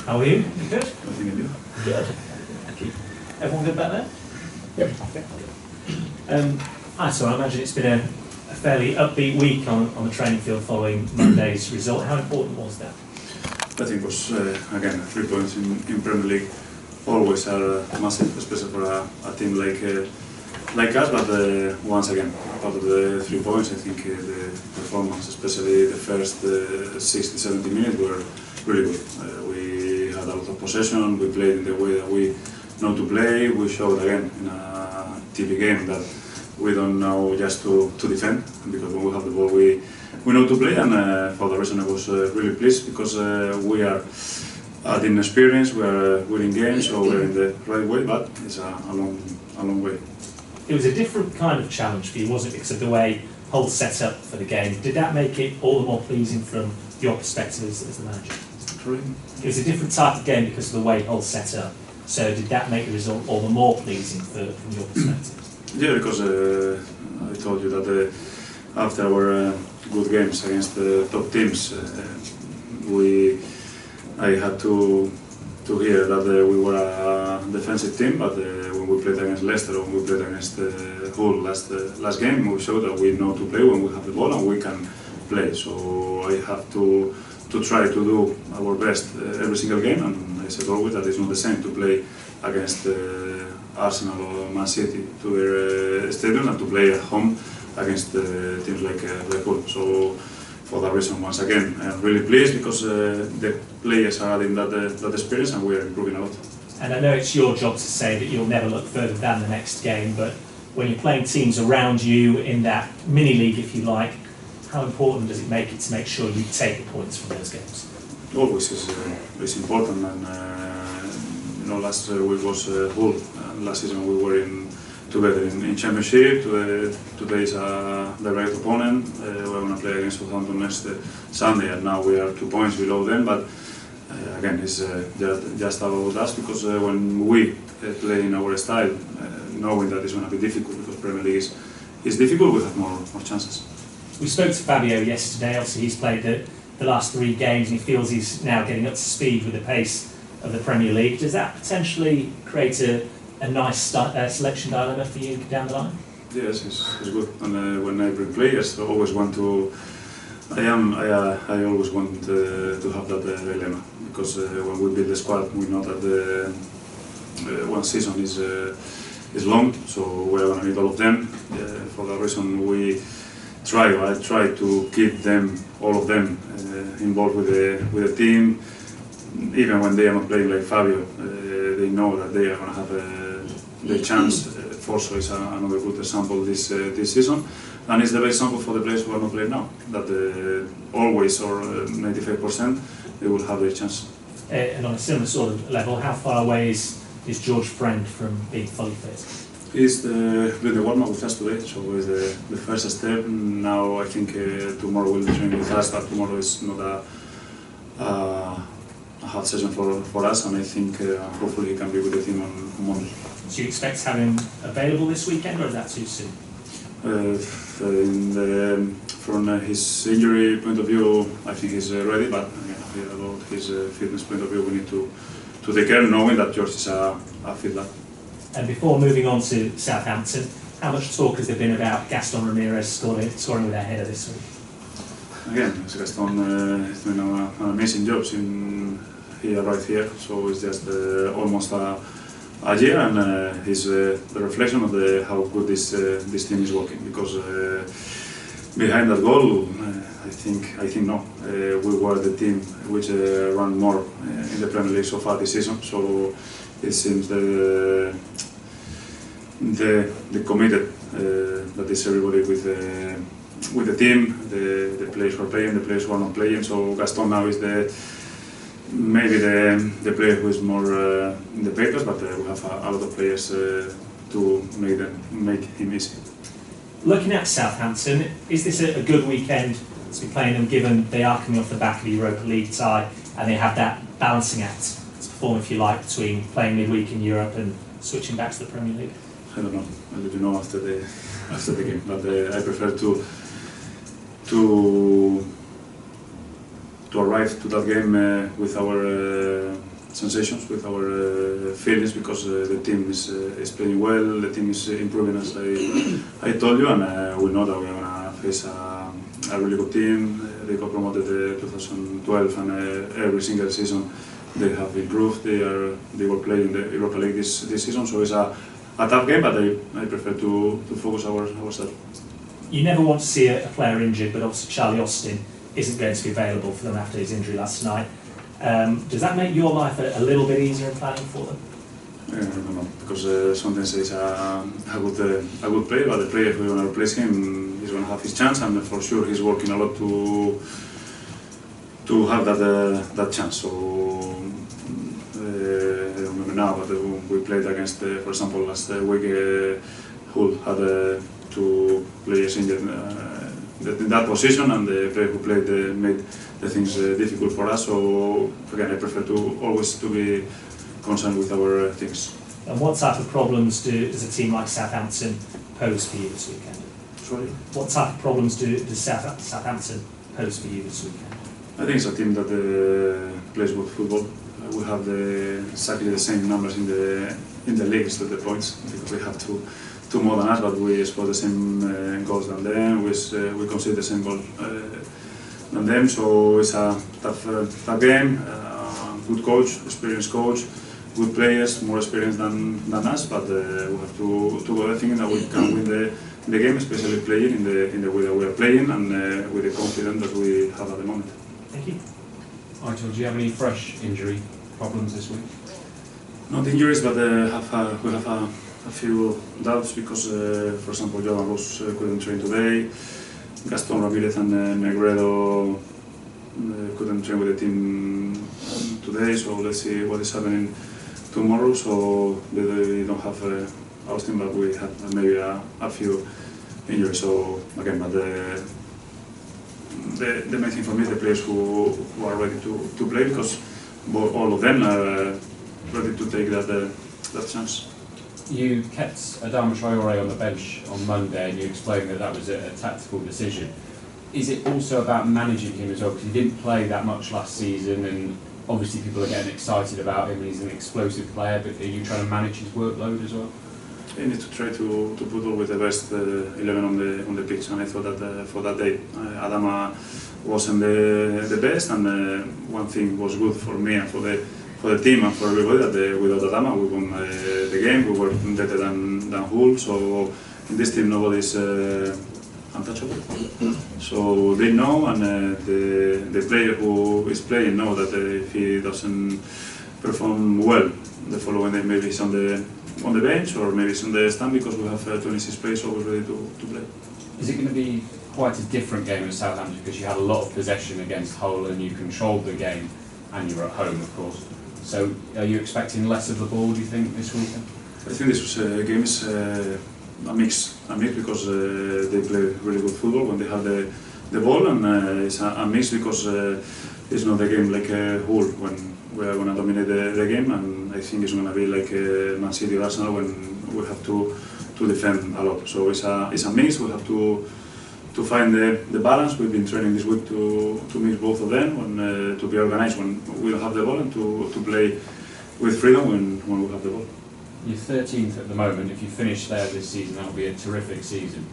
How are you? You good? Nothing in you. Good. Thank you. Everyone good back there? Yep. So I imagine it's been a fairly upbeat week on the training field following Monday's result. How important was that? I think it was, again, 3 points in Premier League always are massive, especially for a team like us, but once again, part of the 3 points, I think the performance, especially the first 60-70 minutes, were really good. We had a lot of possession, we played in the way that we know to play. We showed again in a TV game that we don't know just to defend, because when we have the ball we know to play, and for the reason I was really pleased, because we are adding experience, we are winning games, so we're in the right way, but it's a long way. It was a different kind of challenge for you, wasn't it, because of the way Hull set up for the game? Did that make it all the more pleasing from your perspective as the manager? Really? It was a different type of game because of the way Hull set up. So did that make the result all the more pleasing from your perspective? Yeah, because I told you that after our good games against the top teams, I had to hear that we were a defensive team, but when we played against Leicester or when we played against Hull last game, we showed that we know to play when we have the ball and we can play. So I have to try to do our best every single game, and I said always that it's not the same to play against Arsenal or Man City to their stadium and to play at home against teams like Hull. So for that reason, once again, I'm really pleased, because the players are adding that experience and we are improving a lot. And I know it's your job to say that you'll never look further than the next game, but when you're playing teams around you in that mini-league, if you like, how important does it make it to make sure you take the points from those games? Always is important, and last week was Hull, and last season we were together in Championship. Today is a direct opponent. We're going to play against Southampton next Sunday, and now we are 2 points below them. But again, it's just about us, because when we play in our style, knowing that it's going to be difficult, because Premier League is difficult, we have more chances. We spoke to Fabio yesterday. Obviously, he's played the last 3 games, and he feels he's now getting up to speed with the pace of the Premier League. Does that potentially create a nice selection dilemma for you down the line? Yes, it's good. And when I bring players, I always want to. I always want to have that dilemma, because when we build the squad, we know that the one season is long, so we're going to need all of them. For that reason, I try to keep all of them involved with the team. Even when they are not playing like Fabio, they know that they are going to have the chance. Forso is another good example this season, and it's the best example for the players who are not playing now. That always, or 95%, they will have their chance. And on a similar sort of level, how far away is George Friend from being fully fit? He's doing the warm-up with us today, so it's the first step. Now I think tomorrow we'll be training with us, but tomorrow is not a hard session for us, and I think hopefully he can be with the team on Monday. Do you expect to have him available this weekend, or is that too soon? From his injury point of view, I think he's ready, but about his fitness point of view, we need to take care, knowing that George is a fit lad. And before moving on to Southampton, how much talk has there been about Gaston Ramirez scoring with their header this week? Again, Gaston is doing an amazing job since he arrived here, so it's just almost a year, and he's the reflection of how good this team is working, because behind that goal, I think no, we were the team which ran more in the Premier League so far this season, so it seems the committed that is everybody with the team, the players who are playing, the players who are not playing. So Gaston now is maybe the player who is more in the papers, but we have a lot of players to make him easy. Looking at Southampton, is this a good weekend to be playing them, given they are coming off the back of the Europa League tie and they have that balancing act to perform, if you like, between playing midweek in Europe and switching back to the Premier League? I don't know. I'll let you know after the game. But I prefer to arrive to that game with our sensations, with our feelings, because the team is playing well, the team is improving, as I told you, and we know that we are going to face a really good team. They got promoted 2012, and every single season they have improved. They were playing the Europa League this season, so it's a tough game, but I prefer to focus ourselves. You never want to see a player injured, but obviously Charlie Austin isn't going to be available for them after his injury last night. Does that make your life a little bit easier in planning for them? No, because sometimes he's a good player, but the player who is going to replace him is going to have his chance, and for sure he's working a lot to have that chance. So I don't remember now, but we played against, for example, last week, Hull had 2 players injured in that position, and the player who played made the things difficult for us. So again, I prefer to always to be concerned with our things. And what type of problems does a team like Southampton pose for you this weekend? Sorry? What type of problems does Southampton pose for you this weekend? I think it's a team that plays good football. We have exactly the same numbers in the league, so the points, because we have two more than us, but we score the same goals than them. We concede the same goal than them, so it's a tough game. Good coach, experienced coach, good players, more experienced than us, but we have to do everything that we can win the game, especially playing in the way that we are playing, and with the confidence that we have at the moment. Thank you. Aitor, do you have any fresh injury problems this week? Not injuries, but we have a few doubts, because, for example, Jovan Rose couldn't train today. Gaston Ramirez and Negredo couldn't train with the team today, so let's see what is happening tomorrow. So they don't have Austin, but we had maybe a few injuries. So again, but the main thing for me is the players who are ready to play, because all of them are ready to take that chance. You kept Adama Traore on the bench on Monday, and you explained that was a tactical decision. Is it also about managing him as well? Because he didn't play that much last season, and obviously people are getting excited about him, and he's an explosive player, but are you trying to manage his workload as well? You need to try to put all with the best 11 on the pitch, and I thought that for that day Adama wasn't the best, and one thing was good for me and for the team and for everybody, that without Adama we won the game. We were better than Hull, so in this team nobody is untouchable. So they know, and the player who is playing know that if he doesn't perform well the following day, maybe he's on the bench, or maybe it's on the stand, because we have 26 players always ready to play. Is it going to be quite a different game at Southampton, because you had a lot of possession against Hull and you controlled the game, and you were at home, of course? So are you expecting less of the ball, do you think, this weekend? I think this game is a mix, because they play really good football when they have the ball, and it's a mix, because it's not a game like Hull, when we are going to dominate the game, and I think it's going to be like Man City or Arsenal, when we have to defend a lot. So it's a mix. We have to find the balance. We've been training this week to mix both of them, and to be organized when we don't have the ball, and to play with freedom when we have the ball. You're 13th at the moment. If you finish there this season, that will be a terrific season.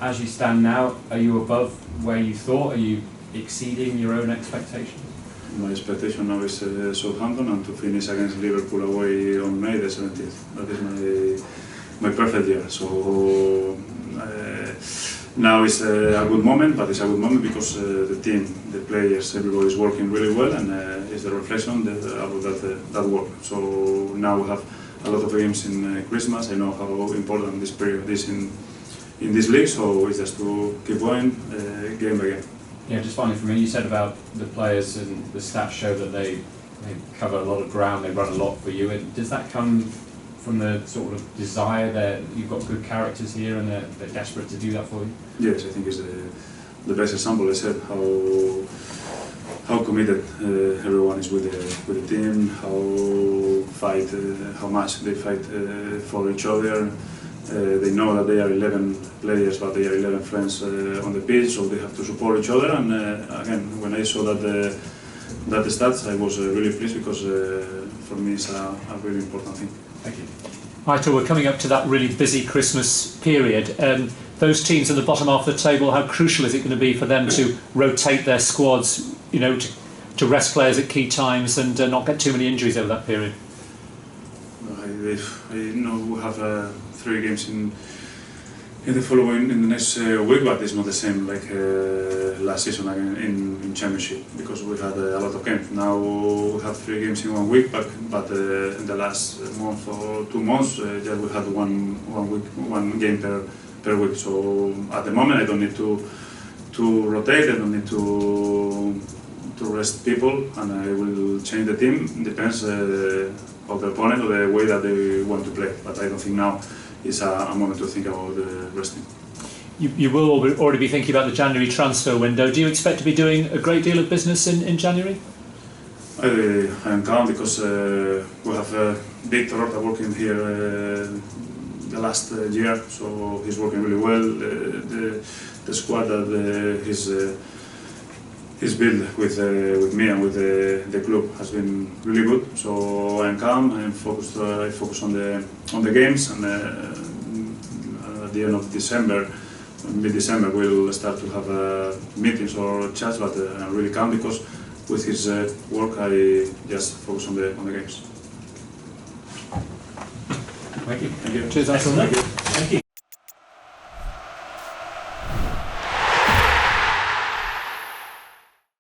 As you stand now, are you above where you thought? Are you exceeding your own expectations? My expectation now is Southampton, and to finish against Liverpool away on May the 17th. That is my perfect year. So now is a good moment, but it's a good moment because the team, the players, everybody is working really well, and it's the reflection about that work. So now we have a lot of games in Christmas. I know how important this period is in this league, so it's just to keep going game by game. Yeah, just finally from me, you said about the players, and the stats show that they cover a lot of ground, they run a lot for you. Does that come from the sort of desire that you've got good characters here and they're desperate to do that for you? Yes, I think it's the best example. I said how committed everyone is with the team, how much they fight for each other. They know that they are 11 players, but they are 11 friends on the pitch, so they have to support each other. And again, when I saw that that stats, I was really pleased because for me it's a really important thing. Thank you. Aitor, we're coming up to that really busy Christmas period. Those teams in the bottom half of the table, how crucial is it going to be for them to rotate their squads, you know, to rest players at key times and not get too many injuries over that period? I know we have 3 games in the next week, but it's not the same like last season in Championship because we had a lot of games. Now we have 3 games in 1 week, but in the last month or 2 months, yeah, we had one game per week. So at the moment, I don't need to rotate. I don't need to rest people, and I will change the team. Depends of the opponent or the way that they want to play. But I don't think now is a moment to think about resting. You will already be thinking about the January transfer window. Do you expect to be doing a great deal of business in January? I am calm because we have Victor Horta working here the last year, so he's working really well. The squad that he's built with me and with the club has been really good. So I am calm. I am focused. I focus on the games, and at the end of December, mid-December, we'll start to have meetings or chats. But I'm really calm because with his work, I just focus on the games. Thank you. Thank you. Cheers, Aitor.